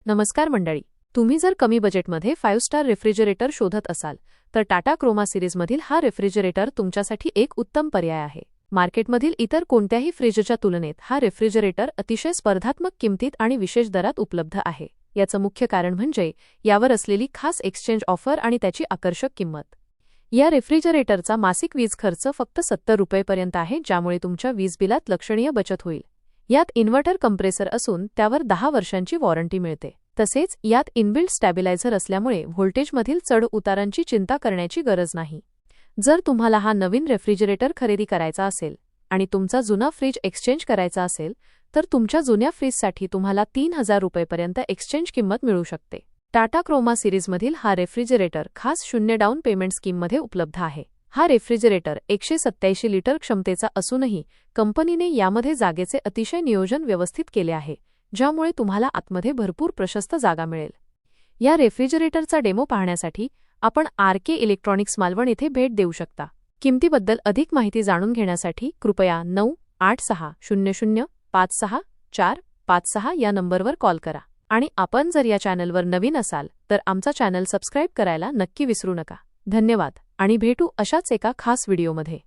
नमस्कार मंडळी. तुम्ही जर कमी बजेटमध्ये 5 स्टार रेफ्रिजरेटर शोधत असाल तर टाटा क्रोमा सिरीजमधील हा रेफ्रिजरेटर तुमच्यासाठी एक उत्तम पर्याय आहे. मार्केटमधील इतर कोणत्याही फ्रीजच्या तुलनेत हा रेफ्रिजरेटर अतिशय स्पर्धात्मक किमतीत आणि विशेष दरात उपलब्ध आहे. याचं मुख्य कारण म्हणजे यावर असलेली खास एक्सचेंज ऑफर आणि त्याची आकर्षक किंमत. या रेफ्रिजरेटरचा मासिक वीज खर्च फक्त 70 रुपयेपर्यंत आहे, ज्यामुळे तुमच्या वीज बिलात लक्षणीय बचत होईल. यात इन्व्हर्टर कंप्रेसर असून त्यावर 10 वर्षांची वॉरंटी मिळते. तसेच यात इनबिल्ट स्टॅबिलायझर असल्यामुळे व्होल्टेजमधील चढ उतारांची चिंता करण्याची गरज नाही. जर तुम्हाला हा नवीन रेफ्रिजरेटर खरेदी करायचा असेल आणि तुमचा जुना फ्रीज एक्सचेंज करायचा असेल तर तुमच्या जुन्या फ्रीजसाठी तुम्हाला 3000 रुपयेपर्यंत एक्सचेंज किंमत मिळू शकते. टाटा क्रोमा सिरीजमधील हा रेफ्रिजरेटर खास 0 डाऊन पेमेंट स्कीममध्ये उपलब्ध आहे. हा रेफ्रिजरेटर 187 लिटर क्षमतेचा असूनही कंपनीने यामध्ये जागेचे अतिशय नियोजन व्यवस्थित केले आहे, ज्यामुळे तुम्हाला आतमध्ये भरपूर प्रशस्त जागा मिळेल. या रेफ्रिजरेटरचा डेमो पाहण्यासाठी आपण आर.के. इलेक्ट्रॉनिक्स मालवण येथे भेट देऊ शकता. किमतीबद्दल अधिक माहिती जाणून घेण्यासाठी कृपया 9860056456 या नंबरवर कॉल करा. आणि आपण जर या चॅनलवर नवीन असाल तर आमचा चॅनल सबस्क्राईब करायला नक्की विसरू नका. धन्यवाद आणि भेटू अशाच एका खास व्हिडिओमध्ये.